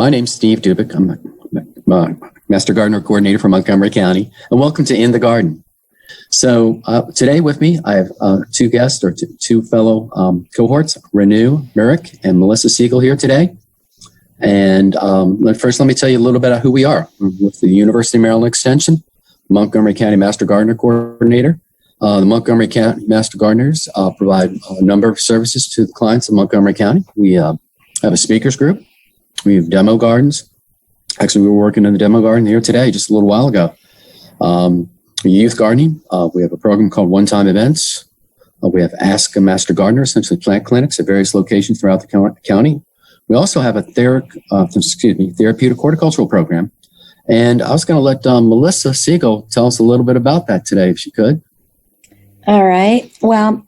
My name's Steve Dubick. I'm a Master Gardener Coordinator for Montgomery County, and welcome to In the Garden. So today with me, I have two guests, or two fellow cohorts, Renew Merrick and Melissa Siegel here today. And first, let me tell you a little bit about who we are. We're with the University of Maryland Extension, Montgomery County Master Gardener Coordinator. The Montgomery County Master Gardeners provide a number of services to the clients of Montgomery County. We have a speakers group. We have demo gardens. Actually, we were working in the demo garden here today, just a little while ago. Youth gardening. We have a program called One-Time Events. We have Ask a Master Gardener, essentially plant clinics at various locations throughout the county. We also have a therapeutic horticultural program. And I was going to let Melissa Siegel tell us a little bit about that today, if she could. All right. Well,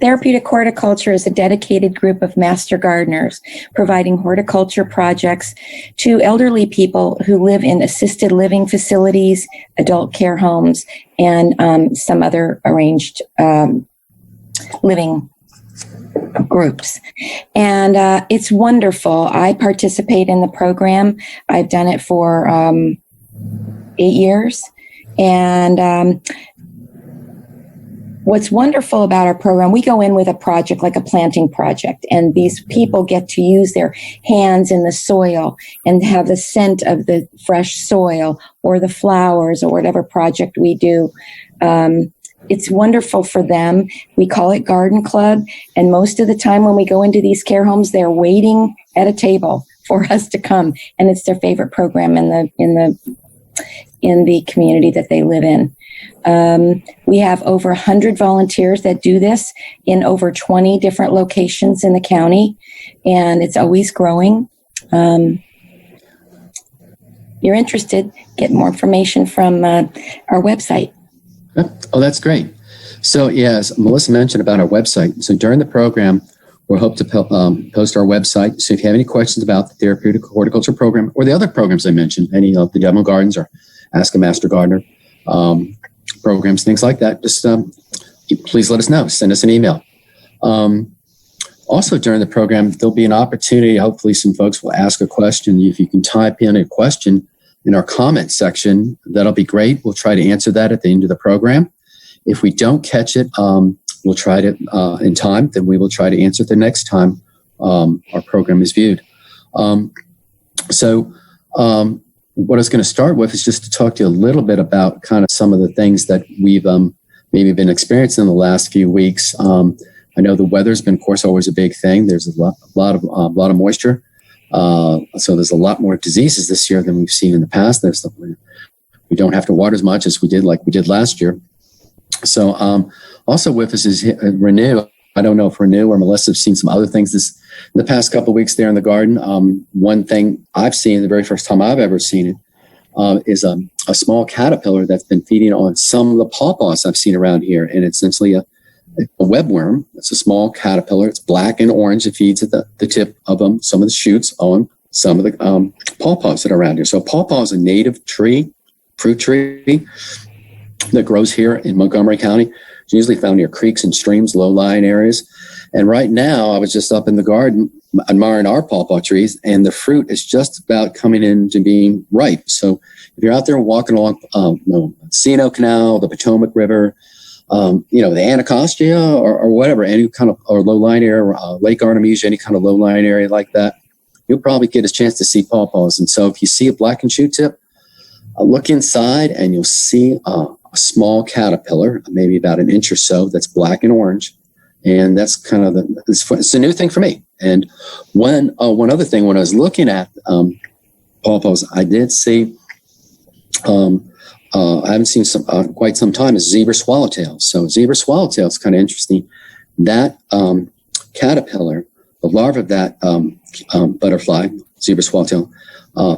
Therapeutic Horticulture is a dedicated group of master gardeners providing horticulture projects to elderly people who live in assisted living facilities, adult care homes, and some other arranged living groups. And it's wonderful. I participate in the program. I've done it for 8 years. And what's wonderful about our program, we go in with a project like a planting project, and these people get to use their hands in the soil and have the scent of the fresh soil or the flowers or whatever project we do. It's wonderful for them. We call it Garden Club, and most of the time when we go into these care homes, they're waiting at a table for us to come, and it's their favorite program in the community that they live in. We have over 100 volunteers that do this in over 20 different locations in the county, and it's always growing. You're interested, get more information from our website. Oh, that's great. So, yes, Melissa mentioned about our website. So during the program, we'll hope to post our website. So if you have any questions about the Therapeutic Horticulture Program or the other programs I mentioned, any of the demo gardens or Ask a Master Gardener programs, things like that, just please let us know. Send us an email. Also, during the program, there'll be an opportunity. Hopefully, some folks will ask a question. If you can type in a question in our comment section, that'll be great. We'll try to answer that at the end of the program. If we don't catch it, we'll try to in time. Then we will try to answer it the next time our program is viewed. What I was going to start with is just to talk to you a little bit about kind of some of the things that we've maybe been experiencing in the last few weeks. I know the weather's been, of course, always a big thing. There's a lot of moisture, so there's a lot more diseases this year than we've seen in the past. We don't have to water as much as we did last year. So also with us is Renew. I don't know if Renew or Melissa have seen some other things in the past couple of weeks there in the garden. One thing I've seen, the very first time I've ever seen it, is a small caterpillar that's been feeding on some of the pawpaws I've seen around here. And it's essentially a webworm. It's a small caterpillar. It's black and orange. It feeds at the tip of some of the shoots on some of the pawpaws that are around here. So pawpaw is a native tree, fruit tree that grows here in Montgomery County. It's usually found near creeks and streams, low-lying areas. And right now, I was just up in the garden admiring our pawpaw trees, and the fruit is just about coming into being ripe. So if you're out there walking along the Sino Canal, the Potomac River, the Anacostia or whatever, any kind of, or low-lying area, Lake Artemisia, any kind of low-lying area like that, you'll probably get a chance to see pawpaws. And so if you see a blackened shoot tip, look inside and you'll see a small caterpillar, maybe about an inch or so, that's black and orange. And that's kind of it's a new thing for me. And one other thing, when I was looking at pawpaws, I did see, I haven't seen quite some time, is zebra swallowtail. So zebra swallowtail is kind of interesting. That caterpillar, the larva of that butterfly, zebra swallowtail,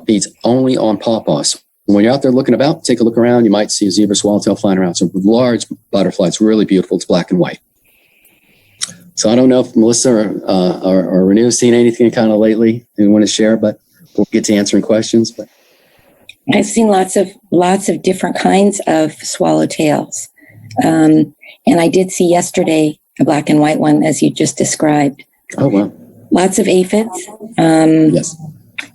feeds only on pawpaws. When you're out there looking about, take a look around, you might see a zebra swallowtail flying around. So large butterfly, it's really beautiful. It's black and white. So I don't know if Melissa or Renew has seen anything kind of lately and want to share, but we'll get to answering questions. But I've seen lots of different kinds of swallowtails. And I did see yesterday a black and white one, as you just described. Oh, wow. Lots of aphids. Yes.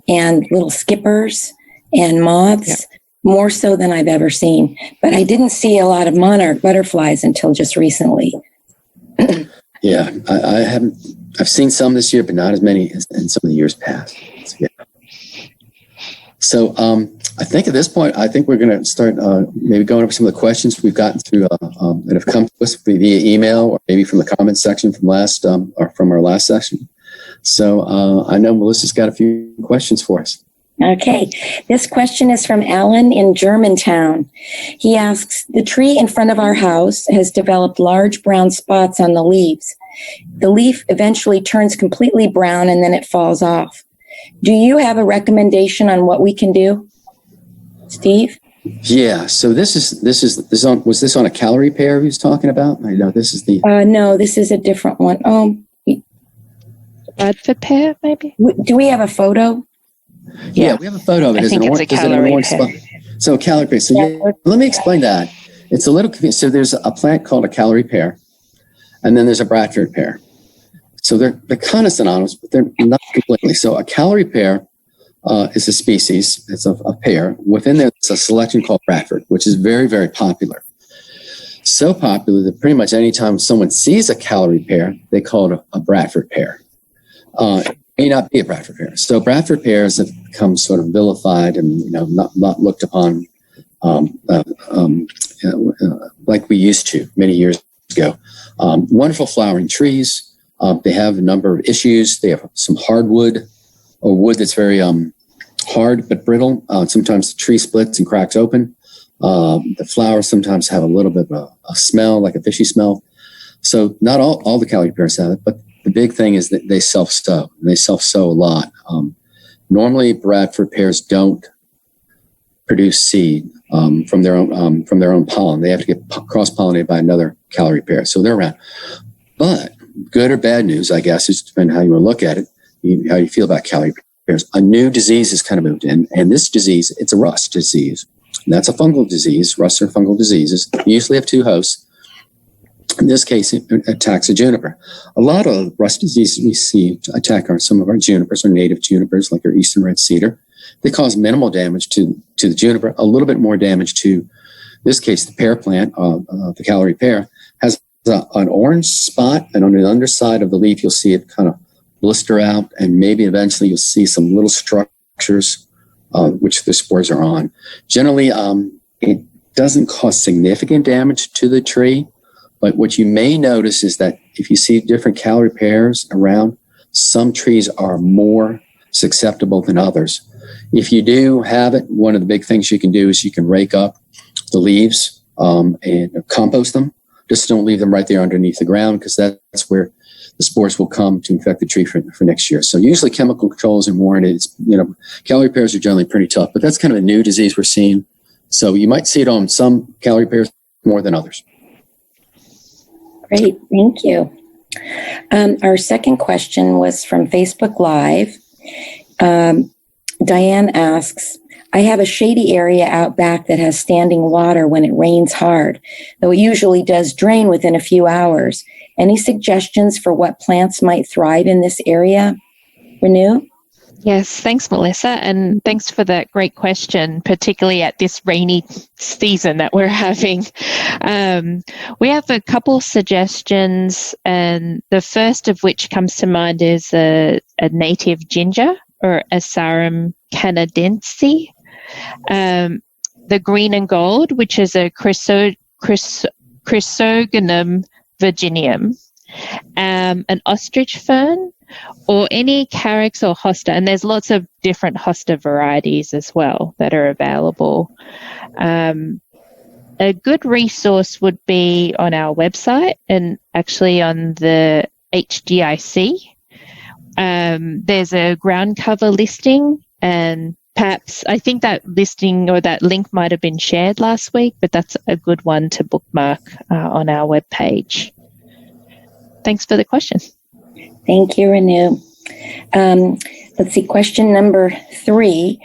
and little skippers and moths, more so than I've ever seen. But I didn't see a lot of monarch butterflies until just recently. Yeah, I haven't. I've seen some this year, but not as many as in some of the years past. So I think at this point, I think we're going to start maybe going over some of the questions we've gotten through that have come to us via email or maybe from the comments section from our last session. So I know Melissa's got a few questions for us. Okay, this question is from Alan in Germantown. He asks, the tree in front of our house has developed large brown spots on the leaves. The leaf eventually turns completely brown and then it falls off. Do you have a recommendation on what we can do, Steve? Yeah, so was this on a calorie pear he was talking about? I know this is the... No, this is a different one. Bradford pear, maybe? Do we have a photo? Yeah, we have a photo of it. I think it's a calorie pear. So calorie pear. So let me explain that. It's a little confusing. So there's a plant called a calorie pear, and then there's a Bradford pear. So they're kind of synonymous, but they're not completely. So a calorie pear is a species. It's a pear. Within there, there's a selection called Bradford, which is very, very popular. So popular that pretty much anytime someone sees a calorie pear, they call it a Bradford pear. It may not be a Bradford pear. So Bradford pears have become sort of vilified and not looked upon like we used to many years ago. Wonderful flowering trees. They have a number of issues. They have some hardwood or wood that's very hard but brittle. Sometimes the tree splits and cracks open. The flowers sometimes have a little bit of a smell, like a fishy smell. So not all the calorie pears have it, but the big thing is that they self-sow. And they self-sow a lot. Normally, Bradford pears don't produce seed from their own pollen. They have to get cross-pollinated by another calorie pear. So they're around. But good or bad news, I guess, is depending on how you want to look at it, how you feel about calorie pears. A new disease has kind of moved in, and this disease, it's a rust disease. And that's a fungal disease. Rusts are fungal diseases. You usually have two hosts. In this case, it attacks a juniper. A lot of rust diseases we see attack some of our junipers, our native junipers, like our eastern red cedar. They cause minimal damage to the juniper, a little bit more damage to, in this case, the pear plant, the calorie pear, has an orange spot, and on the underside of the leaf, you'll see it kind of blister out, and maybe eventually you'll see some little structures which the spores are on. Generally, it doesn't cause significant damage to the tree, but what you may notice is that if you see different calorie pears around, some trees are more susceptible than others. If you do have it, one of the big things you can do is you can rake up the leaves and compost them. Just don't leave them right there underneath the ground, because that's where the spores will come to infect the tree for next year. So usually chemical controls are warranted. Calorie pears are generally pretty tough, but that's kind of a new disease we're seeing. So you might see it on some calorie pears more than others. Great, thank you. Our second question was from Facebook Live. Diane asks, I have a shady area out back that has standing water when it rains hard, though it usually does drain within a few hours. Any suggestions for what plants might thrive in this area? Renew? Yes, thanks, Melissa, and thanks for that great question, particularly at this rainy season that we're having. We have a couple suggestions, and the first of which comes to mind is a native ginger, or Asarum canadense. The green and gold, which is a Chrysogonum virginium, an ostrich fern, or any Carex or hosta, and there's lots of different hosta varieties as well that are available. A good resource would be on our website and actually on the HGIC. There's a ground cover listing, and perhaps I think that listing or that link might have been shared last week, but that's a good one to bookmark on our webpage. Thanks for the question. Thank you, Renew. Let's see, question number 3.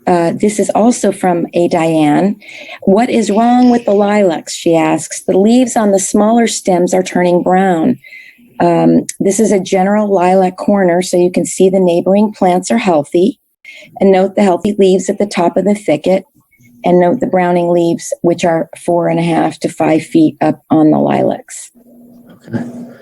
This is also from a Diane. What is wrong with the lilacs, she asks. The leaves on the smaller stems are turning brown. This is a general lilac corner, so you can see the neighboring plants are healthy. And note the healthy leaves at the top of the thicket, and note the browning leaves, which are 4.5 to 5 feet up on the lilacs. Okay.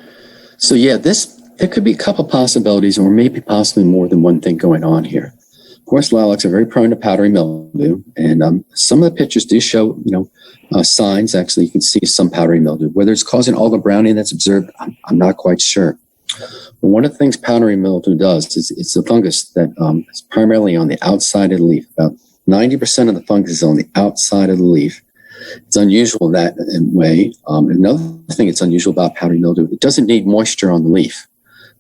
So yeah, there could be a couple possibilities, or maybe possibly more than one thing going on here. Of course, lilacs are very prone to powdery mildew, and some of the pictures do show, signs. Actually, you can see some powdery mildew. Whether it's causing all the browning that's observed, I'm not quite sure. But one of the things powdery mildew does is it's a fungus that is primarily on the outside of the leaf. About 90% of the fungus is on the outside of the leaf. It's unusual in that way. Another thing that's unusual about powdery mildew, it doesn't need moisture on the leaf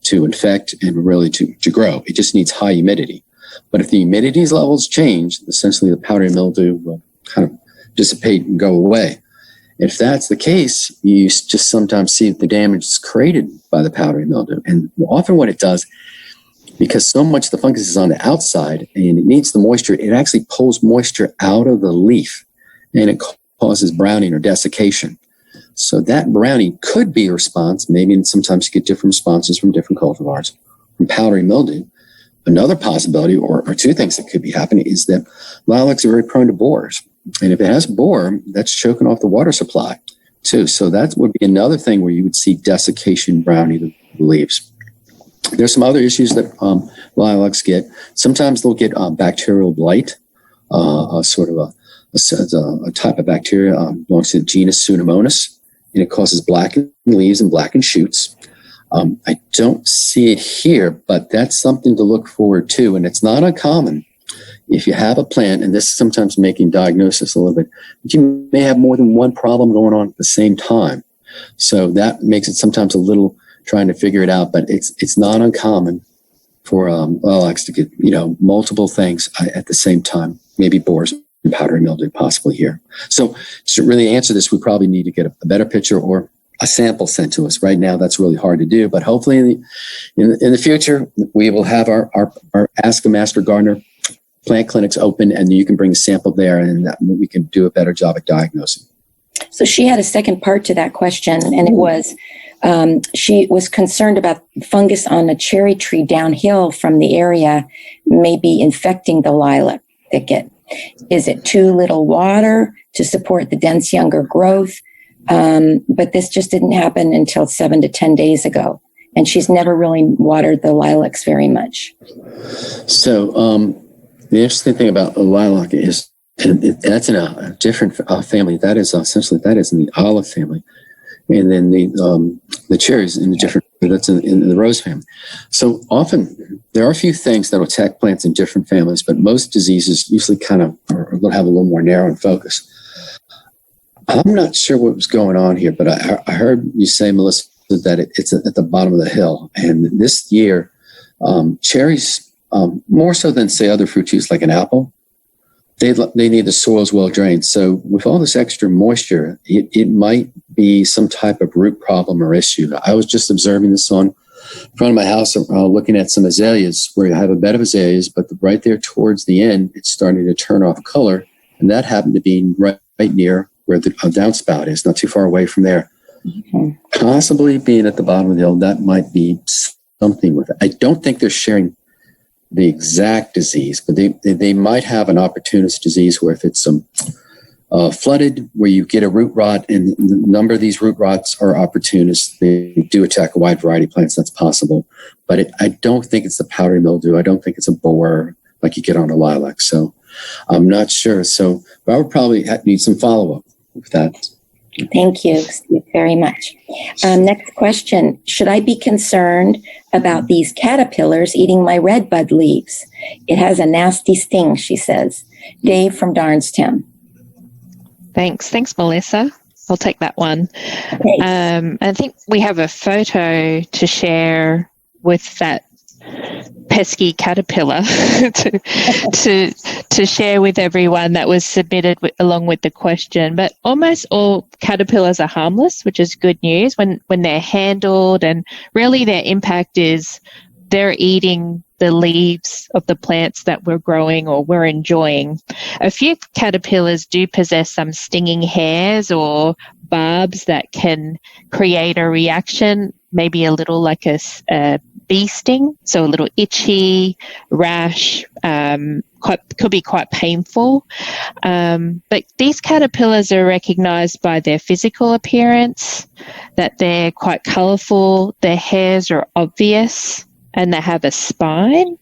to infect and really to grow. It just needs high humidity. But if the humidity levels change, essentially the powdery mildew will kind of dissipate and go away. If that's the case, you just sometimes see the damage is created by the powdery mildew. And often what it does, because so much of the fungus is on the outside and it needs the moisture, it actually pulls moisture out of the leaf and it causes browning or desiccation. So that browning could be a response. Maybe sometimes you get different responses from different cultivars from powdery mildew. Another possibility, or two things that could be happening, is that lilacs are very prone to borers. And if it has borer, that's choking off the water supply too. So that would be another thing where you would see desiccation, browning of the leaves. There's some other issues that lilacs get. Sometimes they'll get bacterial blight, sort of a type of bacteria belongs to the genus Pseudomonas, and it causes blackened leaves and blackened shoots. I don't see it here, but that's something to look forward to, and it's not uncommon. If you have a plant, and this is sometimes making diagnosis a little bit, but you may have more than one problem going on at the same time. So that makes it sometimes a little trying to figure it out, but it's not uncommon for lilacs to get, multiple things at the same time, maybe borers and powdery mildew possibly here. So to really answer this, we probably need to get a better picture or a sample sent to us. Right now, that's really hard to do, but hopefully in the future, we will have our Ask a Master Gardener plant clinics open, and you can bring a sample there, and we can do a better job at diagnosing. So she had a second part to that question, and it was, she was concerned about fungus on a cherry tree downhill from the area may be infecting the lilac thicket. Is it too little water to support the dense younger growth? But this just didn't happen until 7 to 10 days ago. And she's never really watered the lilacs very much. So the interesting thing about a lilac is that's in a different family. That is essentially, that is in the olive family. And then the cherries in the different, that's in the rose family. So often there are a few things that will attack plants in different families, but most diseases usually kind of will have a little more narrow in focus. I'm not sure what was going on here, but I heard you say, Melissa, that it's at the bottom of the hill. And this year, cherries, more so than, say, other fruit trees like an apple, they need the soils well drained. So with all this extra moisture, it might be some type of root problem or issue. I was just observing this on front of my house, looking at some azaleas where you have a bed of azaleas, but right there towards the end, it's starting to turn off color. And that happened to be right near where the downspout is, not too far away from there. Mm-hmm. Possibly being at the bottom of the hill, that might be something with it. I don't think they're sharing the exact disease, but they might have an opportunist disease where if it's flooded, where you get a root rot, and the number of these root rots are opportunists. They do attack a wide variety of plants. That's possible. But I don't think it's the powdery mildew. I don't think it's a borer like you get on a lilac. So I'm not sure. So I would probably need some follow-up with that. Thank you very much. Next question. Should I be concerned about these caterpillars eating my red bud leaves? It has a nasty sting, she says. Dave from Darnestown. Thanks, Melissa. I'll take that one. I think we have a photo to share with that pesky caterpillar to share with everyone that was submitted along with the question. But almost all caterpillars are harmless, which is good news when they're handled, and really their impact is they're eating the leaves of the plants that we're growing or we're enjoying. A few caterpillars do possess some stinging hairs or barbs that can create a reaction, maybe a little like a bee sting, so a little itchy, rash, could be quite painful. But these caterpillars are recognized by their physical appearance, that they're quite colorful, their hairs are obvious, and they have a spine.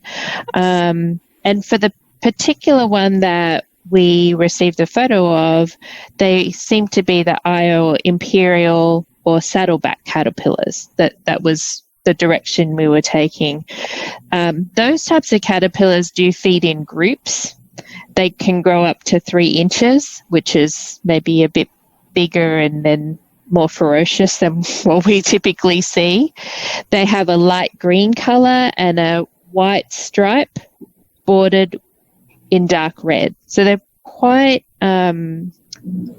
And for the particular one that we received a photo of, they seem to be the Io imperial or saddleback caterpillars. That was the direction we were taking. Those types of caterpillars do feed in groups. They can grow up to 3 inches, which is maybe a bit bigger and then more ferocious than what we typically see. They have a light green color and a white stripe bordered in dark red. So they're quite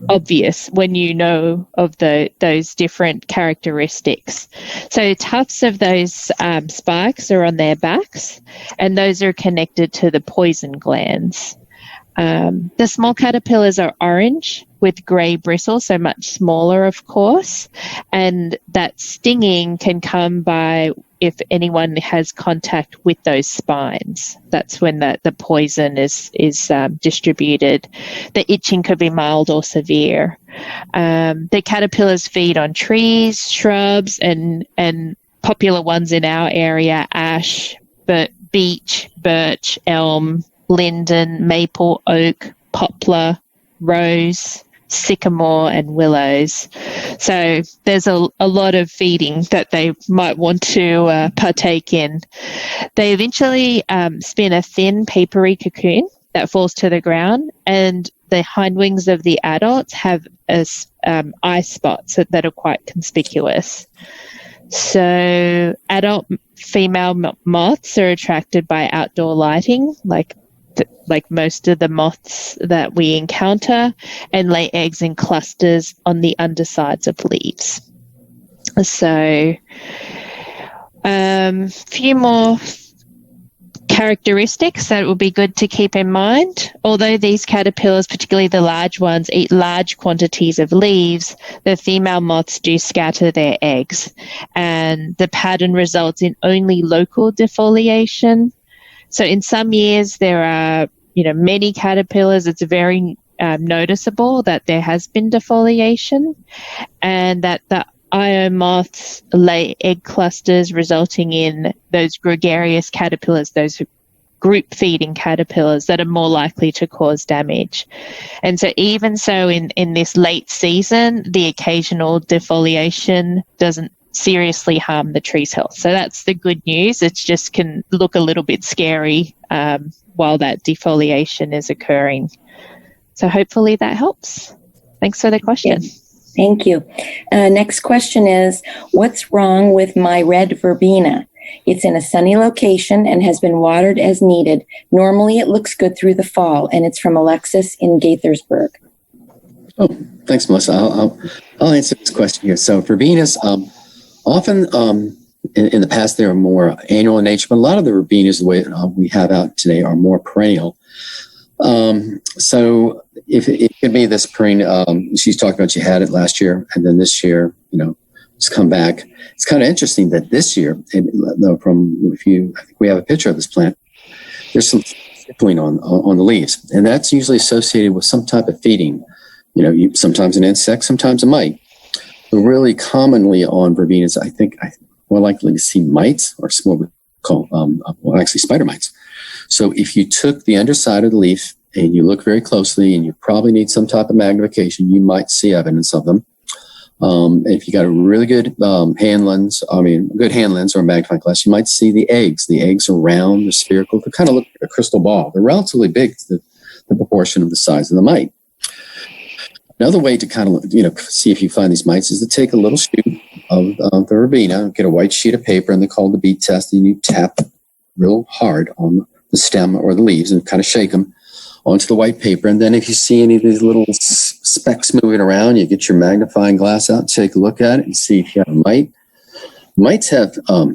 obvious when you know of those different characteristics. So tufts of those spikes are on their backs, and those are connected to the poison glands. The small caterpillars are orange with grey bristles, so much smaller, of course, and that stinging can come by if anyone has contact with those spines. That's when the poison is distributed. The itching could be mild or severe. The caterpillars feed on trees, shrubs, and popular ones in our area: ash, beech, birch, elm, linden, maple, oak, poplar, rose, sycamore, and willows. So there's a lot of feeding that they might want to partake in. They eventually spin a thin papery cocoon that falls to the ground, and the hindwings of the adults have eye spots that are quite conspicuous. So adult female moths are attracted by outdoor lighting, like most of the moths that we encounter, and lay eggs in clusters on the undersides of leaves. So few more characteristics that will be good to keep in mind. Although these caterpillars, particularly the large ones, eat large quantities of leaves, the female moths do scatter their eggs, and the pattern results in only local defoliation. So in some years there are, many caterpillars. It's very noticeable that there has been defoliation, and that the Io moths lay egg clusters, resulting in those gregarious caterpillars, those group feeding caterpillars that are more likely to cause damage. And so even so in this late season, the occasional defoliation doesn't seriously harm the tree's health. So that's the good news. It just can look a little bit scary while that defoliation is occurring. So hopefully that helps. Thanks for the question. Yes. Thank you. Next question is, what's wrong with my red verbena? It's in a sunny location and has been watered as needed. Normally it looks good through the fall, and it's from Alexis in Gaithersburg. Oh, thanks, Melissa. I'll answer this question here. So verbenas, often in the past, they were more annual in nature, but a lot of the verbenas, the way we have out today, are more perennial. So if it could be this perennial, she's talking about she had it last year, and then this year, it's come back. It's kind of interesting that this year, I think we have a picture of this plant, there's some stippling on the leaves, and that's usually associated with some type of feeding. Sometimes an insect, sometimes a mite. But really commonly on verbenas, I think more likely to see mites, or what we call, actually spider mites. So if you took the underside of the leaf and you look very closely, and you probably need some type of magnification, you might see evidence of them. If you got a really good hand lens or a magnifying glass, you might see the eggs. The eggs are round, they're spherical, they kind of look like a crystal ball. They're relatively big to the proportion of the size of the mite. Another way to kind of, see if you find these mites is to take a little shoot of the verbena, get a white sheet of paper, and they call it the beat test, and you tap real hard on the stem or the leaves and kind of shake them onto the white paper. And then if you see any of these little specks moving around, you get your magnifying glass out and take a look at it and see if you have a mite.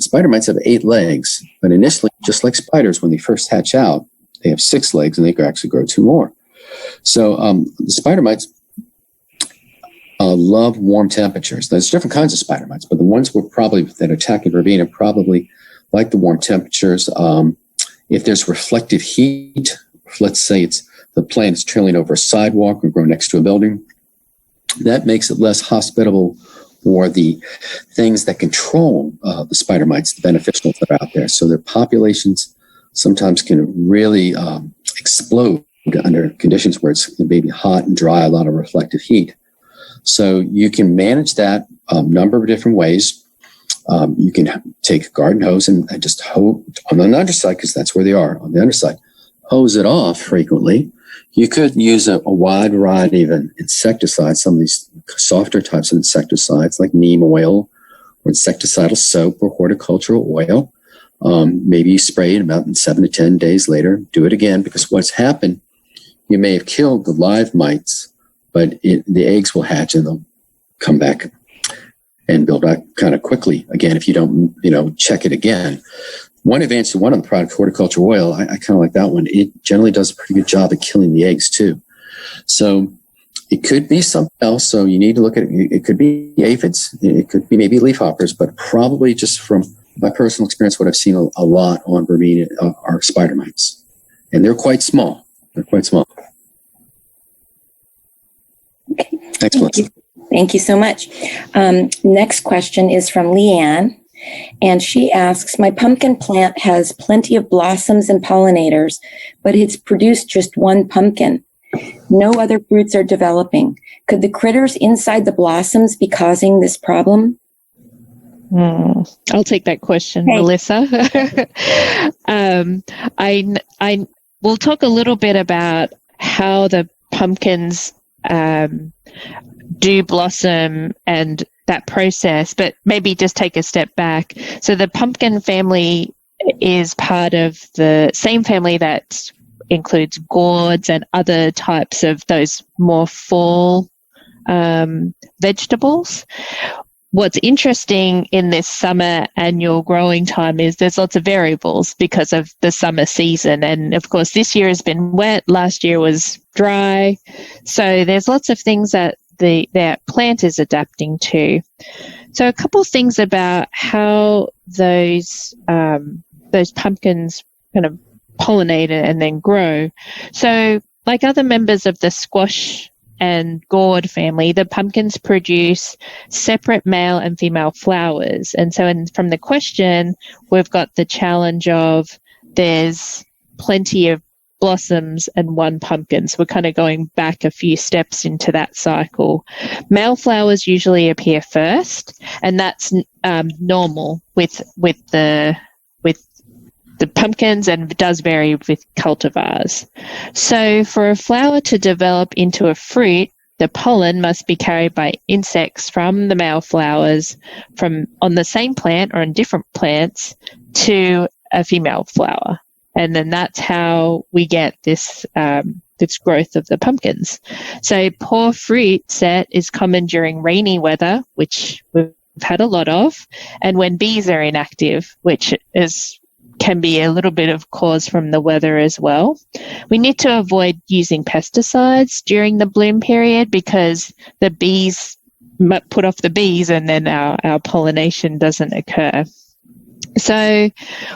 Spider mites have 8 legs, but initially, just like spiders, when they first hatch out, they have 6 legs, and they can actually grow 2 more. So the spider mites love warm temperatures. There's different kinds of spider mites, but the ones that are attacking verbena probably like the warm temperatures. If there's reflective heat, let's say the plant is trailing over a sidewalk or grown next to a building, that makes it less hospitable for the things that control the spider mites, the beneficials that are out there. So their populations sometimes can really explode under conditions where it's maybe hot and dry, a lot of reflective heat. So you can manage that a number of different ways. You can take a garden hose and just hose on the underside, because that's where they are, on the underside. Hose it off frequently. You could use a wide variety of insecticides, some of these softer types of insecticides like neem oil or insecticidal soap or horticultural oil. Maybe you spray it about 7 to 10 days later. Do it again, because what's happened, you may have killed the live mites, but the eggs will hatch and they'll come back and build back kind of quickly again if you don't, check it again. One advantage to one of the product, horticulture oil, I kind of like that one. It generally does a pretty good job at killing the eggs too. So it could be something else. So you need to look at it. It could be aphids. It could be maybe leafhoppers, but probably just from my personal experience, what I've seen a lot on Verbena are spider mites. And they're quite small. Okay. Thanks, Melissa. Thank you so much. Next question is from Leanne, and she asks, my pumpkin plant has plenty of blossoms and pollinators, but it's produced just one pumpkin. No other fruits are developing. Could the critters inside the blossoms be causing this problem? I'll take that question, Hey. Melissa. I will talk a little bit about how the pumpkins do blossom and that process, but maybe just take a step back. So the pumpkin family is part of the same family that includes gourds and other types of those more fall vegetables. What's interesting in this summer annual growing time is there's lots of variables because of the summer season. And of course, this year has been wet. Last year was dry. So there's lots of things that that plant is adapting to. So a couple of things about how those pumpkins kind of pollinate and then grow. So like other members of the squash and gourd family, the pumpkins produce separate male and female flowers. And so from the question, we've got the challenge of there's plenty of blossoms and one pumpkin. So we're kind of going back a few steps into that cycle. Male flowers usually appear first, and that's normal with the pumpkins, and it does vary with cultivars. So for a flower to develop into a fruit, the pollen must be carried by insects from the male flowers on the same plant or on different plants to a female flower. And then that's how we get this growth of the pumpkins. So poor fruit set is common during rainy weather, which we've had a lot of, and when bees are inactive, which can be a little bit of cause from the weather as well. We need to avoid using pesticides during the bloom period because the bees put off the bees and then our pollination doesn't occur. So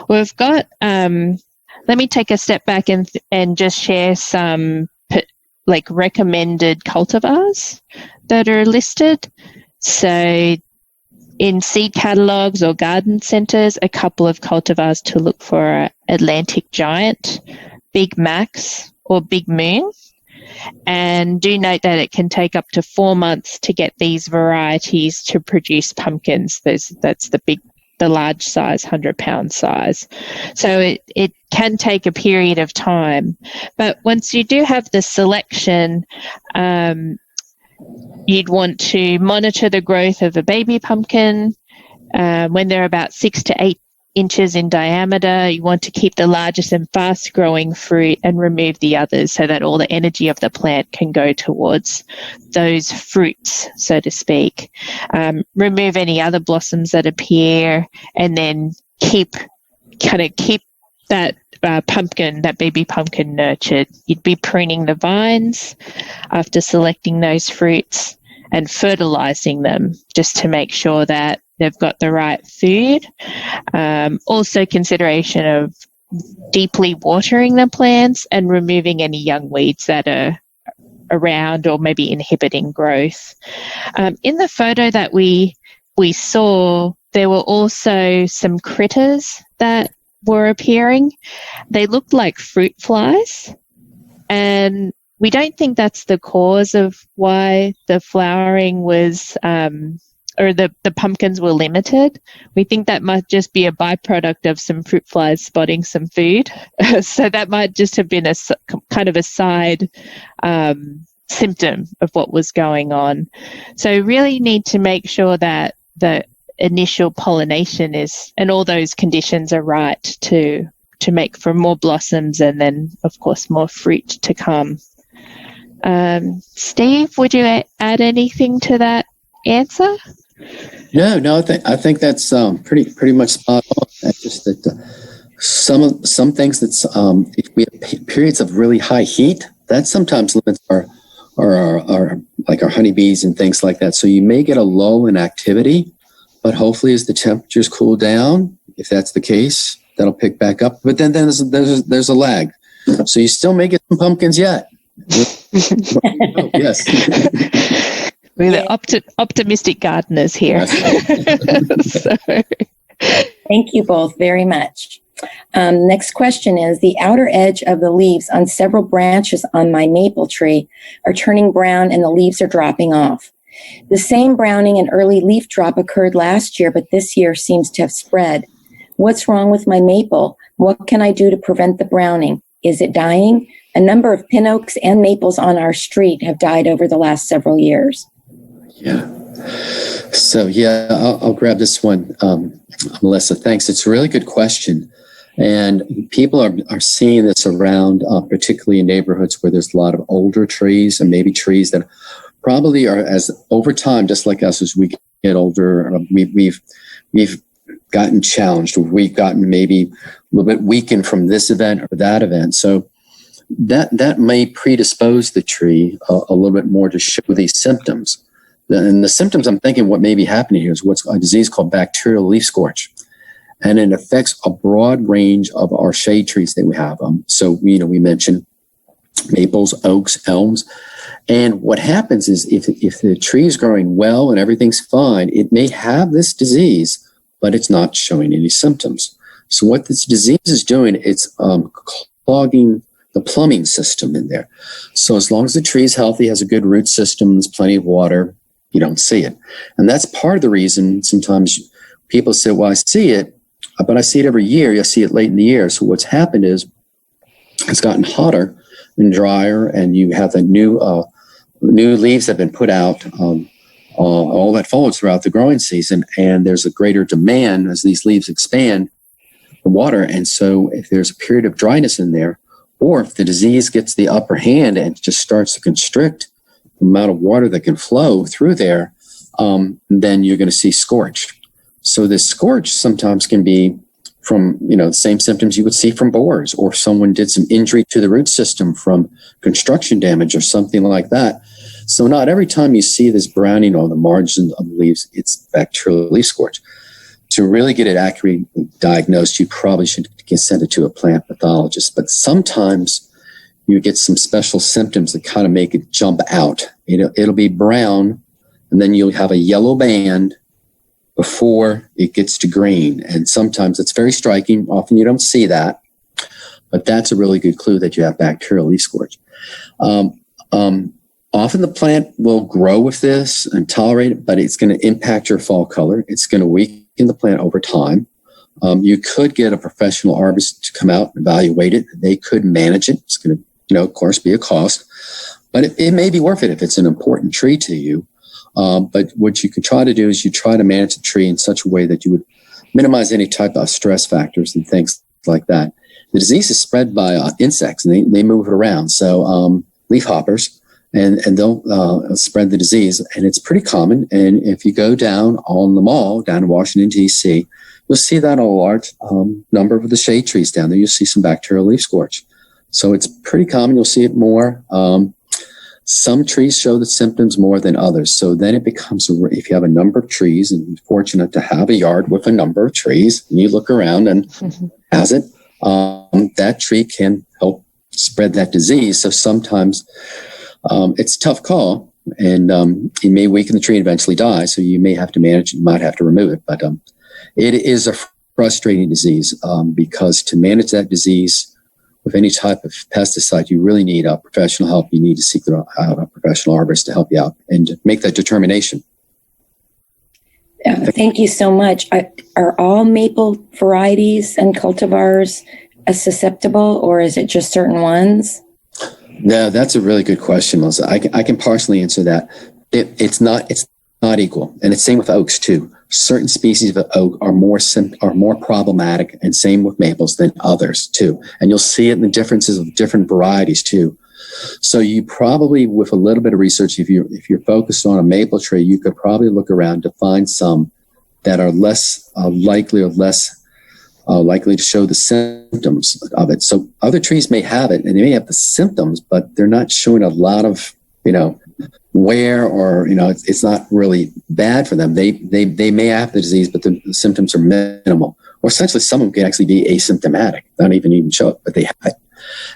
we've got, let me take a step back and just share some recommended cultivars that are listed. So in seed catalogues or garden centres, a couple of cultivars to look for are Atlantic Giant, Big Max, or Big Moon. And do note that it can take up to 4 months to get these varieties to produce pumpkins. That's the large size, 100-pound size. So it can take a period of time. But once you do have the selection, you'd want to monitor the growth of a baby pumpkin. When they're about 6 to 8 inches in diameter, you want to keep the largest and fast growing fruit and remove the others so that all the energy of the plant can go towards those fruits, so to speak. Remove any other blossoms that appear, and then keep that that baby pumpkin nurtured. You'd be pruning the vines after selecting those fruits and fertilizing them just to make sure that they've got the right food. Also consideration of deeply watering the plants and removing any young weeds that are around or maybe inhibiting growth. In the photo that we saw, there were also some critters that were appearing. They looked like fruit flies, and we don't think that's the cause of why the flowering was or the pumpkins were limited. We think that might just be a byproduct of some fruit flies spotting some food. So that might just have been a kind of a side symptom of what was going on. So really need to make sure that the initial pollination is, and all those conditions are right to make for more blossoms and then, of course, more fruit to come. Steve, would you add anything to that answer? No, I think that's pretty much spot on. That's just that some things that's if we have periods of really high heat, that sometimes limits our like our honeybees and things like that. So you may get a lull in activity, but hopefully as the temperatures cool down, if that's the case, that'll pick back up. But then there's a lag, so you still may get some pumpkins yet. Oh, yes. We're the optimistic gardeners here. So. Thank you both very much. Next question is, the outer edge of the leaves on several branches on my maple tree are turning brown and the leaves are dropping off. The same browning and early leaf drop occurred last year, but this year seems to have spread. What's wrong with my maple? What can I do to prevent the browning? Is it dying? A number of pin oaks and maples on our street have died over the last several years. Yeah. So, I'll grab this one, Melissa. Thanks. It's a really good question. And people are seeing this around, particularly in neighborhoods where there's a lot of older trees and maybe trees that probably are, as over time, just like us, as we get older, we've gotten challenged. We've gotten maybe a little bit weakened from this event or that event. So that may predispose the tree a little bit more to show these symptoms. And the symptoms, I'm thinking what may be happening here is what's a disease called bacterial leaf scorch. And it affects a broad range of our shade trees that we have. So, we mentioned maples, oaks, elms. And what happens is if the tree is growing well and everything's fine, it may have this disease, but it's not showing any symptoms. So what this disease is doing, it's clogging the plumbing system in there. So as long as the tree is healthy, has a good root system, there's plenty of water, you don't see it. And that's part of the reason sometimes people say, well, I see it, but I see it every year. You see it late in the year. So what's happened is it's gotten hotter and drier, and you have the new leaves have been put out, all that foliage throughout the growing season, and there's a greater demand as these leaves expand for water. And so if there's a period of dryness in there, or if the disease gets the upper hand and just starts to constrict the amount of water that can flow through there, then you're going to see scorch. So this scorch sometimes can be from, the same symptoms you would see from borers, or someone did some injury to the root system from construction damage or something like that. So not every time you see this browning on the margins of the leaves, it's bacterial leaf scorch. To really get it accurately diagnosed, you probably should send it to a plant pathologist. But sometimes you get some special symptoms that kind of make it jump out. It'll be brown, and then you'll have a yellow band before it gets to green. And sometimes it's very striking. Often you don't see that, but that's a really good clue that you have bacterial leaf scorch. Often the plant will grow with this and tolerate it, but it's going to impact your fall color. It's going to weaken the plant over time. You could get a professional arborist to come out and evaluate it. They could manage it. It's going to, of course, be a cost, but it may be worth it if it's an important tree to you. But what you can try to do is you try to manage the tree in such a way that you would minimize any type of stress factors and things like that. The disease is spread by insects, and they move it around. So leaf hoppers, and they'll spread the disease, and it's pretty common. And if you go down on the mall, down in Washington, D.C., you'll see that on a large number of the shade trees down there. You'll see some bacterial leaf scorch. So it's pretty common. You'll see it more. Some trees show the symptoms more than others. So then it becomes, if you have a number of trees, and you're fortunate to have a yard with a number of trees, and you look around and has it, that tree can help spread that disease. So sometimes it's a tough call, and it may weaken the tree and eventually die. So you may have to manage, you might have to remove it. But it is a frustrating disease because to manage that disease with any type of pesticide, you really need professional help. You need to seek out a professional arborist to help you out and to make that determination. Thank you so much. Are all maple varieties and cultivars susceptible, or is it just certain ones? No, that's a really good question, Melissa. I can partially answer that. It's not equal, and it's same with oaks too. Certain species of oak are more problematic, and same with maples than others too. And you'll see it in the differences of different varieties too. So you probably, with a little bit of research, if you're focused on a maple tree, you could probably look around to find some that are less likely to show the symptoms of it. So other trees may have it, and they may have the symptoms, but they're not showing a lot of, wear, or, it's not really bad for them. They may have the disease, but the symptoms are minimal. Or essentially, some of them can actually be asymptomatic, not even show it, but they have it.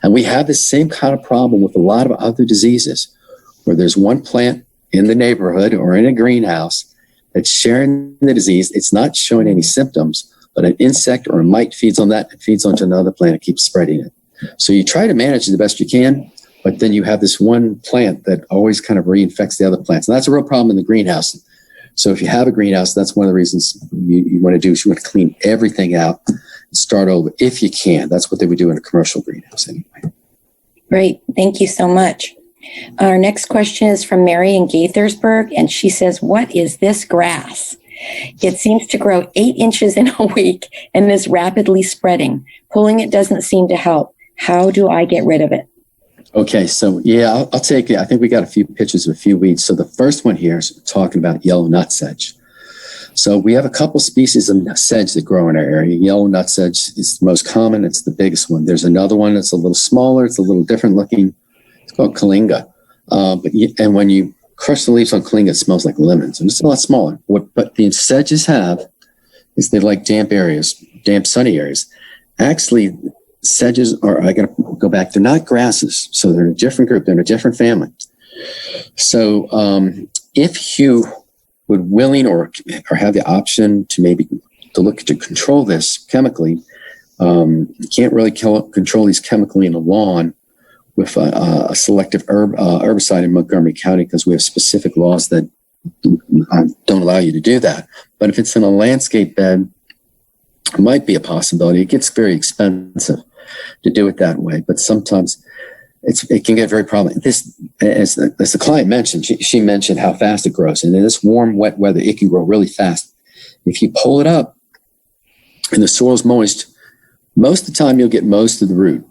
And we have the same kind of problem with a lot of other diseases, where there's one plant in the neighborhood or in a greenhouse that's sharing the disease. It's not showing any symptoms, but an insect or a mite feeds on that and feeds onto another plant and keeps spreading it. So you try to manage it the best you can, but then you have this one plant that always kind of reinfects the other plants. And that's a real problem in the greenhouse. So if you have a greenhouse, that's one of the reasons you want to do is you want to clean everything out and start over if you can. That's what they would do in a commercial greenhouse anyway. Great. Thank you so much. Our next question is from Mary in Gaithersburg, and she says, "What is this grass? It seems to grow 8 inches in a week and is rapidly spreading. Pulling it doesn't seem to help. How do I get rid of it?" Okay, so yeah, I'll take it. I think we got a few pictures of a few weeds. So the first one here is talking about yellow nut sedge. So we have a couple species of sedge that grow in our area. Yellow nut sedge is the most common. It's the biggest one. There's another one that's a little smaller. It's a little different looking. It's called Kalinga. And when you crush the leaves on Kalinga, it smells like lemons. And it's a lot smaller. But the sedges have is they like damp areas, damp, sunny areas. Actually, sedges are, I got to go back, they're not grasses. So they're in a different group. They're in a different family. So if you would willing or have the option to maybe to look to control this chemically, you can't really control these chemically in a lawn with a selective herbicide in Montgomery County, because we have specific laws that don't allow you to do that. But if it's in a landscape bed, it might be a possibility. It gets very expensive to do it that way, but sometimes it can get very problematic. This, as the client mentioned, she mentioned how fast it grows, and in this warm, wet weather, it can grow really fast. If you pull it up and the soil's moist, most of the time you'll get most of the root.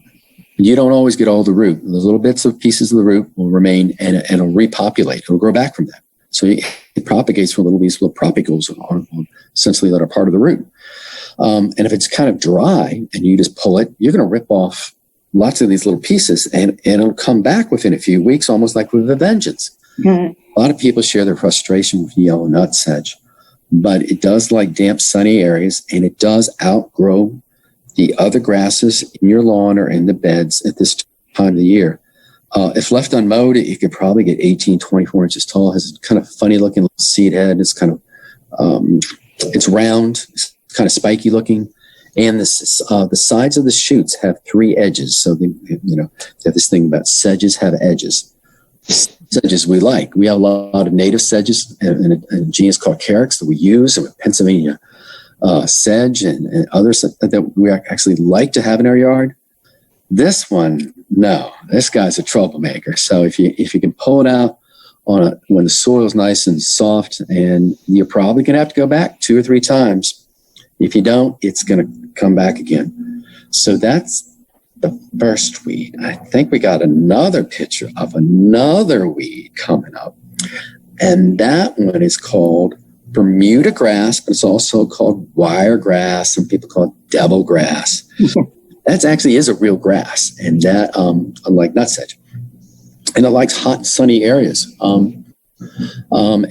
You don't always get all the root. Those little bits of pieces of the root will remain, and it'll repopulate. It'll grow back from that. So it propagates from these little propagules on essentially that are part of the root. And if it's kind of dry and you just pull it, you're going to rip off lots of these little pieces, and it'll come back within a few weeks, almost like with a vengeance. Mm-hmm. A lot of people share their frustration with yellow nut sedge, but it does like damp, sunny areas, and it does outgrow the other grasses in your lawn or in the beds at this time of the year. If left unmowed, it could probably get 18, 24 inches tall. It has a kind of funny looking little seed head. It's kind of, it's round, it's kind of spiky looking. And the sides of the shoots have 3 edges. So they have this thing about sedges have edges. Sedges we like. We have a lot of native sedges and a genus called Carex that we use, and Pennsylvania sedge and others that we actually like to have in our yard. This one, no, this guy's a troublemaker. So if you can pull it out when the soil's nice and soft, and you're probably going to have to go back 2 or 3 times. If you don't, it's going to come back again. So that's the first weed. I think we got another picture of another weed coming up. And that one is called Bermuda grass, but it's also called wiregrass. Some people call it devil grass. That actually is a real grass, and that, unlike nut sedge. and it likes hot, sunny areas. And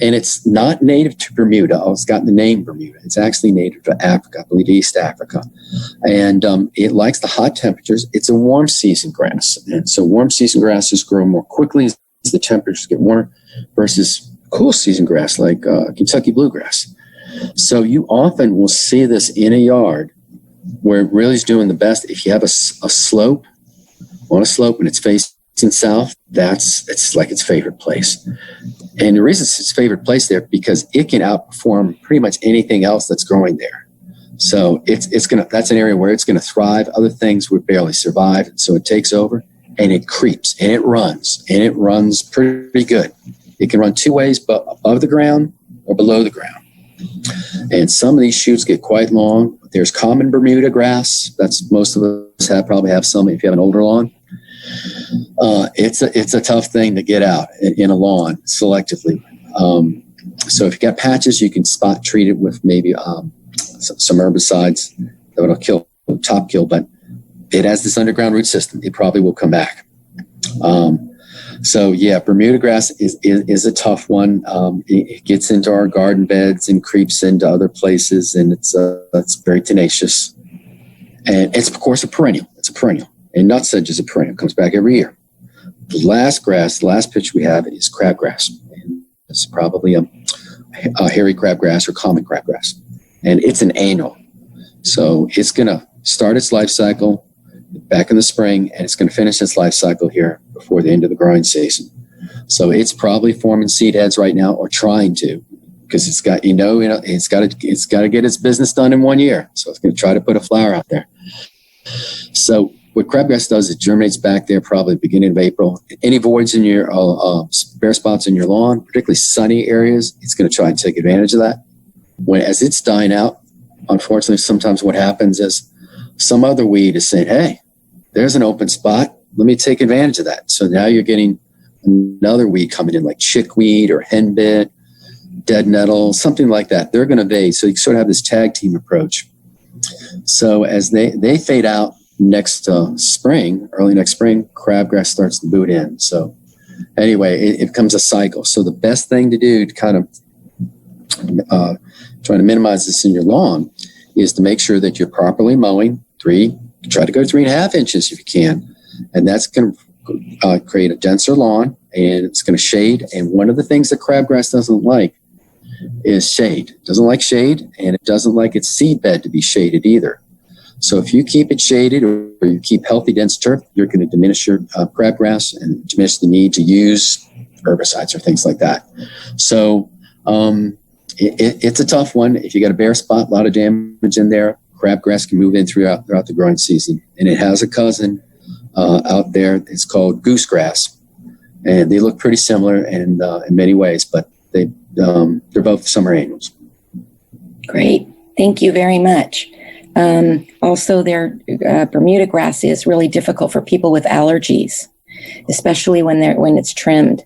it's not native to Bermuda. Oh, it's got the name Bermuda. It's actually native to Africa, I believe East Africa. And it likes the hot temperatures. It's a warm season grass. And so warm season grasses grow more quickly as the temperatures get warmer versus cool season grass like Kentucky bluegrass. So you often will see this in a yard where it really is doing the best. If you have a slope, on a slope and it's facing south, it's like its favorite place. And the reason it's its favorite place there because it can outperform pretty much anything else that's growing there. So that's an area where it's gonna thrive. Other things would barely survive. So it takes over and it creeps and it runs pretty good. It can run two ways, but above the ground or below the ground. And some of these shoots get quite long. There's common Bermuda grass. That's most of us probably have some if you have an older lawn. It's a tough thing to get out in a lawn selectively. So if you got patches, you can spot treat it with maybe some herbicides that'll top kill, but it has this underground root system. It probably will come back. So yeah, Bermuda grass is a tough one. It gets into our garden beds and creeps into other places, and it's very tenacious. And it's of course a perennial. It's a perennial. And nutsedge is a perennial. It comes back every year. The last pitch we have is crabgrass. And it's probably a hairy crabgrass or common crabgrass. And it's an annual. So it's going to start its life cycle back in the spring, and it's going to finish its life cycle here before the end of the growing season. So it's probably forming seed heads right now, or trying to, because it's got to get its business done in 1 year. So it's going to try to put a flower out there. So what crabgrass does, it germinates back there probably beginning of April. Any voids in your bare spots in your lawn, particularly sunny areas, it's going to try and take advantage of that. As it's dying out, unfortunately, sometimes what happens is some other weed is saying, hey, there's an open spot. Let me take advantage of that. So now you're getting another weed coming in like chickweed or henbit, dead nettle, something like that. They're going to evade. So you sort of have this tag team approach. So as they fade out next spring, early next spring, crabgrass starts to boot in. So anyway, it becomes a cycle. So the best thing to do to kind of try to minimize this in your lawn is to make sure that you're properly mowing. Try to go 3.5 inches if you can. And that's going to create a denser lawn, and it's going to shade. And one of the things that crabgrass doesn't like is shade. It doesn't like shade, and it doesn't like its seed bed to be shaded either. So if you keep it shaded or you keep healthy, dense turf, you're going to diminish your crabgrass and diminish the need to use herbicides or things like that. So it's a tough one. If you got a bare spot, a lot of damage in there, crabgrass can move in throughout the growing season. And it has a cousin out there. It's called goosegrass. And they look pretty similar in many ways, but they're both summer annuals. Great. Thank you very much. Also, their Bermuda grass is really difficult for people with allergies, especially when it's trimmed.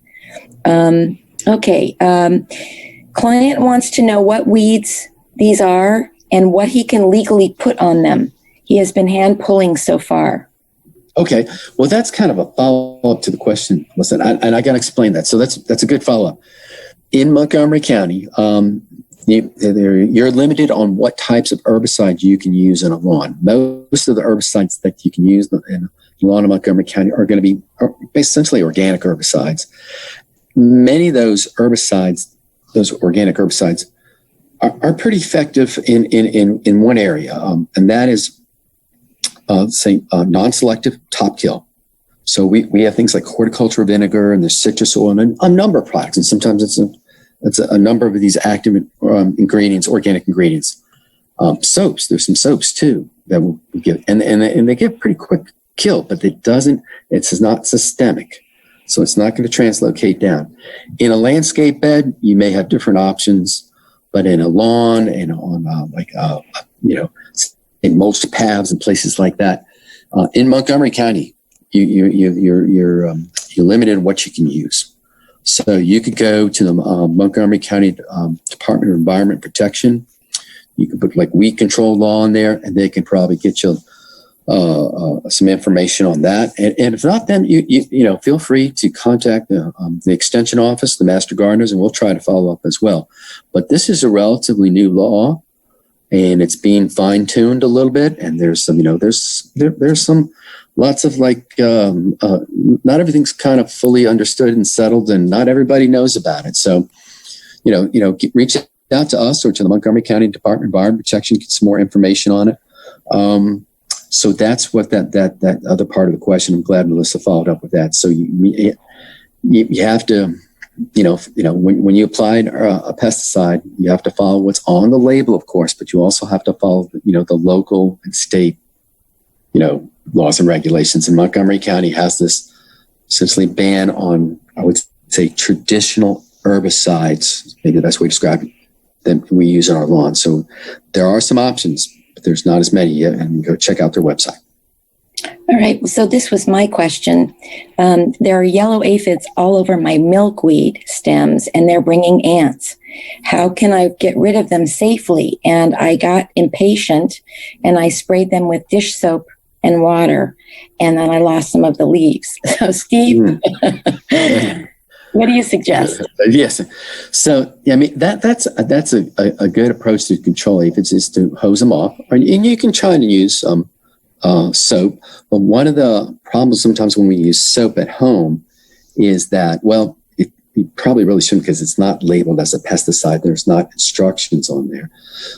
Client wants to know what weeds these are and what he can legally put on them. He has been hand pulling so far. Okay, well, that's kind of a follow-up to the question. Listen, and I got to explain that. So that's a good follow-up. In Montgomery County, you're limited on what types of herbicides you can use in a lawn. Most of the herbicides that you can use in the lawn of Montgomery County are going to be essentially organic herbicides. Many of those herbicides, those organic herbicides, are pretty effective in one area, and that is, non-selective top kill. So we have things like horticulture vinegar, and there's citrus oil, and a number of products, and sometimes it's a number of these active ingredients, organic ingredients. Soaps, there's some soaps too that will give, and they give pretty quick kill, but it's not systemic. So it's not going to translocate down. In a landscape bed, you may have different options, but in a lawn and on in mulched paths and places like that, in Montgomery County, you're limited in what you can use. So you could go to the Montgomery County Department of Environment Protection. You can put like weed control law in there, and they can probably get you some information on that. And if not, then you feel free to contact the extension office, the master gardeners, and we'll try to follow up as well. But this is a relatively new law, and it's being fine tuned a little bit. And there's some, there's some lots of not everything's kind of fully understood and settled, and not everybody knows about it. So, reach out to us or to the Montgomery County Department of Environmental Protection, get some more information on it. So that's what that other part of the question. I'm glad Melissa followed up with that. So you have to, when you apply a pesticide, you have to follow what's on the label, of course, but you also have to follow, the local and state, laws and regulations. And Montgomery County has this essentially ban on, I would say, traditional herbicides, maybe the best way to describe it, that we use on our lawn. So there are some options, but there's not as many yet, and go check out their website. All right. So this was my question. There are yellow aphids all over my milkweed stems, and they're bringing ants. How can I get rid of them safely? And I got impatient, and I sprayed them with dish soap and water, and then I lost some of the leaves. So, Steve, what do you suggest? Yes. So, that's a good approach to control aphids, is to hose them off. And you can try to use soap. But one of the problems sometimes when we use soap at home is that, you probably really shouldn't, because it's not labeled as a pesticide. There's not instructions on there.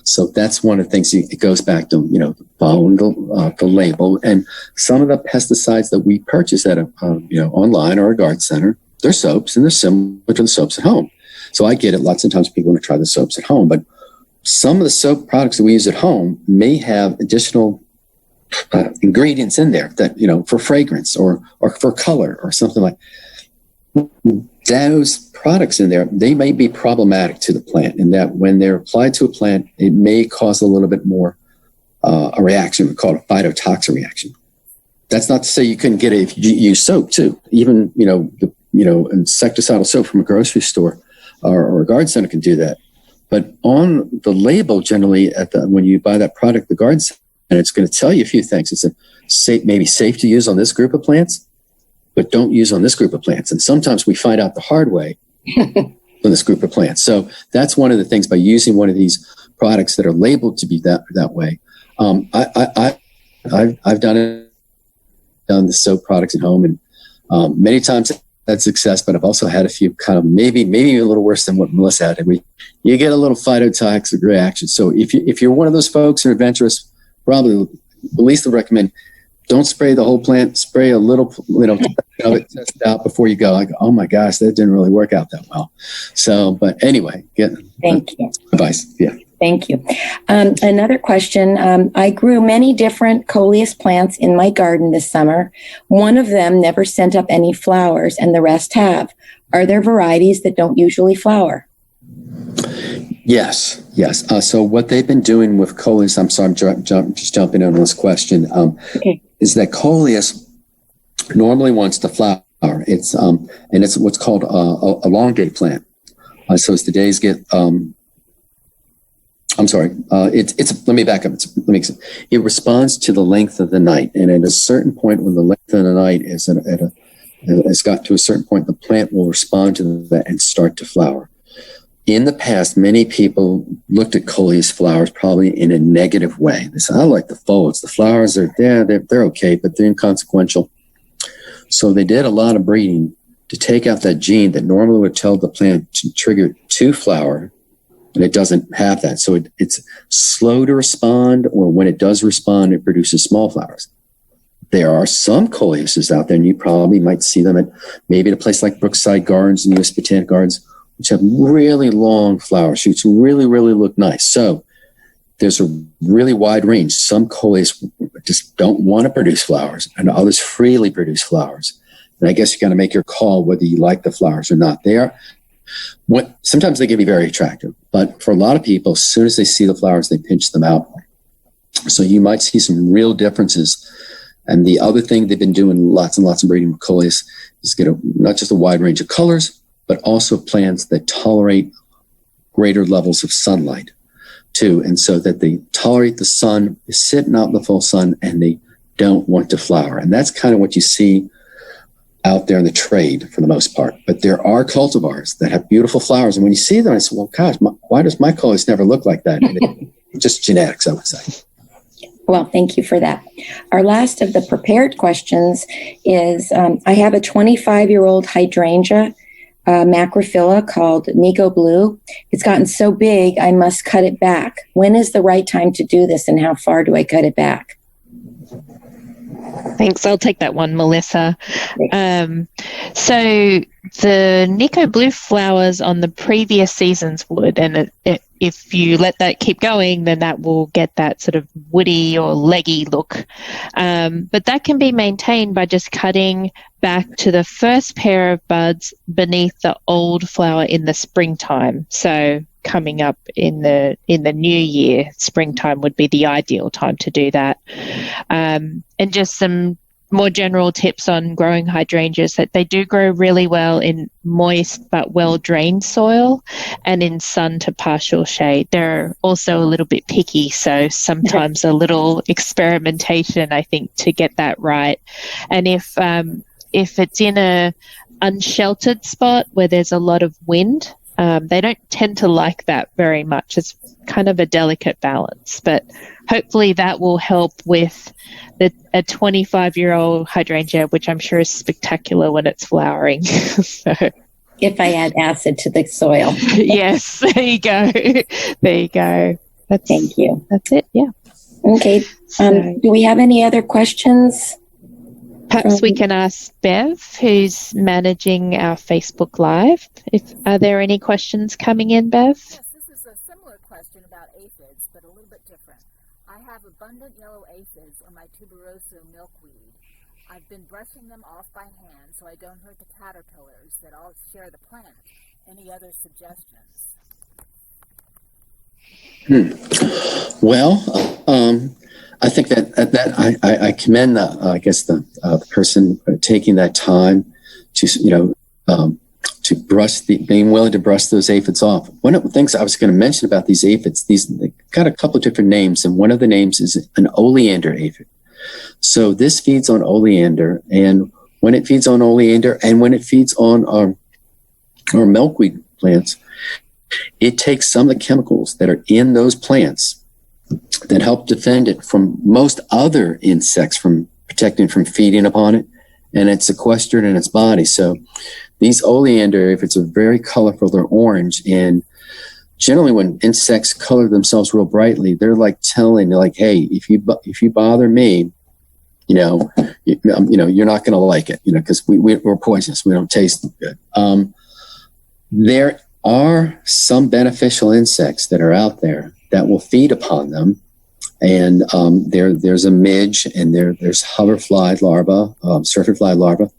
So that's one of the things. It goes back to, following the label. And some of the pesticides that we purchase at online or a garden center, they're soaps, and they're similar to the soaps at home. So I get it. Lots of times people want to try the soaps at home, but some of the soap products that we use at home may have additional ingredients in there that, for fragrance or for color or something like those products in there. They may be problematic to the plant, in that when they're applied to a plant, it may cause a little bit more a reaction. We call it a phytotoxin reaction. That's not to say you couldn't get it if you use soap too. Even, insecticidal soap from a grocery store or a garden center can do that. But on the label, generally, when you buy that product, the garden center, it's going to tell you a few things. It's maybe safe to use on this group of plants, but don't use on this group of plants. And sometimes we find out the hard way on this group of plants. So that's one of the things, by using one of these products that are labeled to be that way. I've done the soap products at home, and many times had success, but I've also had a few kind of maybe a little worse than what Melissa had. And you get a little phytotoxic reaction. So if you're one of those folks who are adventurous, probably at least I'd recommend, don't spray the whole plant, spray a little, of it, test it out before you go. I go, oh my gosh, that didn't really work out that well. So, but anyway, thank you. Advice. Yeah. Thank you. Another question. I grew many different Coleus plants in my garden this summer. One of them never sent up any flowers, and the rest have. Are there varieties that don't usually flower? Yes. So what they've been doing with Coleus, I'm sorry, I'm just jumping in on this question, is that Coleus normally wants to flower. It's and it's what's called a long day plant. So as the days get, let me back up. It responds to the length of the night, and at a certain point, when the length of the night has got to a certain point, the plant will respond to that and start to flower. In the past, many people looked at Coleus flowers probably in a negative way. They said, I like the foliage. The flowers are there, they're okay, but they're inconsequential. So they did a lot of breeding to take out that gene that normally would tell the plant to trigger to flower, and it doesn't have that. So it's slow to respond, or when it does respond, it produces small flowers. There are some Coleuses out there, and you probably might see them at maybe at a place like Brookside Gardens and U.S. Botanic Gardens, which have really long flower shoots, really, really look nice. So there's a really wide range. Some Coleus just don't want to produce flowers, and others freely produce flowers. And I guess you got to make your call whether you like the flowers or not. Sometimes they can be very attractive, but for a lot of people, as soon as they see the flowers, they pinch them out. So you might see some real differences. And the other thing they've been doing lots and lots of breeding with Coleus is get not just a wide range of colors, but also plants that tolerate greater levels of sunlight too. And so that they tolerate the sun, sitting out in the full sun, and they don't want to flower. And that's kind of what you see out there in the trade for the most part. But there are cultivars that have beautiful flowers. And when you see them, I say, well, gosh, why does my Coleus never look like that? And it's just genetics, I would say. Well, thank you for that. Our last of the prepared questions is, I have a 25-year-old hydrangea, macrophylla called Nico Blue. It's gotten so big, I must cut it back. When is the right time to do this, and how far do I cut it back? Thanks. I'll take that one, Melissa. So the Nico Blue flowers on the previous season's wood, and if you let that keep going, then that will get that sort of woody or leggy look. But that can be maintained by just cutting back to the first pair of buds beneath the old flower in the springtime. So coming up in the new year, springtime would be the ideal time to do that. And just some more general tips on growing hydrangeas, that they do grow really well in moist but well-drained soil and in sun to partial shade. They're also a little bit picky, so sometimes a little experimentation, I think, to get that right. And if it's in a unsheltered spot where there's a lot of wind, they don't tend to like that very much. It's kind of a delicate balance, but hopefully that will help with a 25-year-old hydrangea, which I'm sure is spectacular when it's flowering. So, if I add acid to the soil. Yes, there you go. There you go. Thank you. That's it, yeah. Okay. Do we have any other questions? Perhaps we can ask Bev, who's managing our Facebook Live. Are there any questions coming in, Bev? Yes, this is a similar question about aphids, but a little bit different. I have abundant yellow aphids on my tuberosa milkweed. I've been brushing them off by hand so I don't hurt the caterpillars that all share the plant. Any other suggestions? Well, I think that I commend the person taking that time to to being willing to brush those aphids off. One of the things I was going to mention about these aphids, they got a couple of different names, and one of the names is an oleander aphid. So this feeds on oleander, and when it feeds on oleander and when it feeds on our milkweed plants, it takes some of the chemicals that are in those plants that help defend it from most other insects from protecting from feeding upon it, and it's sequestered in its body. So these oleander aphids are very colorful. They're orange, and generally when insects color themselves real brightly, they're like hey, if you bother me, you're not going to like it, because we're poisonous. We don't taste good. There are some beneficial insects that are out there that will feed upon them. And there's a midge, and there's hoverfly larva, syrphid larva.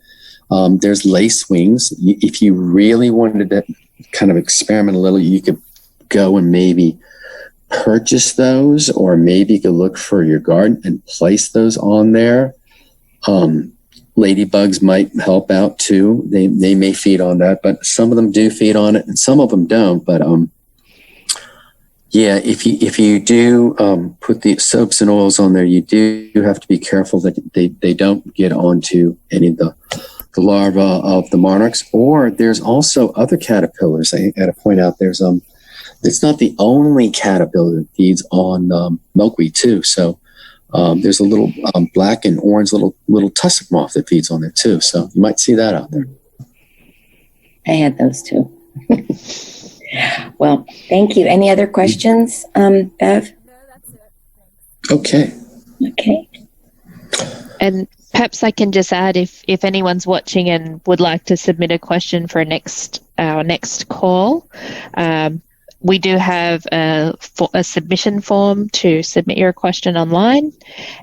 There's lacewings. If you really wanted to kind of experiment a little, you could go and maybe purchase those, or maybe you could look for your garden and place those on there. Ladybugs might help out too. They may feed on that, but some of them do feed on it and some of them don't. But yeah, if you do put the soaps and oils on there, you do have to be careful that they don't get onto any of the larvae of the monarchs. Or there's also other caterpillars. I got to point out it's not the only caterpillar that feeds on milkweed too. So there's a little black and orange little tussock moth that feeds on there too. So you might see that out there. I had those too. Well, thank you. Any other questions, Bev? No, that's it. Thanks. Okay. And perhaps I can just add, if anyone's watching and would like to submit a question for our next call, we do have a submission form to submit your question online.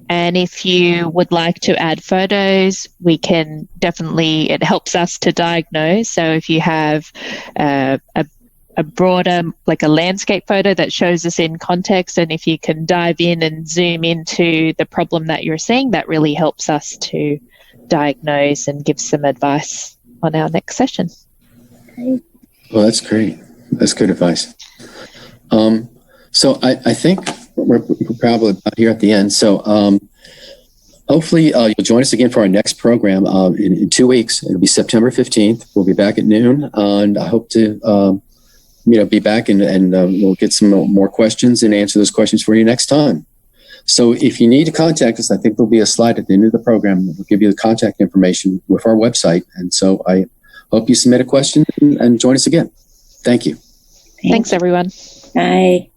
And if you would like to add photos, we can definitely, it helps us to diagnose. So if you have a broader, like a landscape photo that shows us in context, and if you can dive in and zoom into the problem that you're seeing, that really helps us to diagnose and give some advice on our next session. Well, that's great. That's good advice. So I think we're probably about here at the end. So hopefully you'll join us again for our next program in 2 weeks. It'll be September 15th. We'll be back at noon, and I hope to be back and we'll get some more questions and answer those questions for you next time. So if you need to contact us, I think there'll be a slide at the end of the program that will give you the contact information with our website. And so I hope you submit a question and join us again. Thank you. Thanks, everyone. Bye.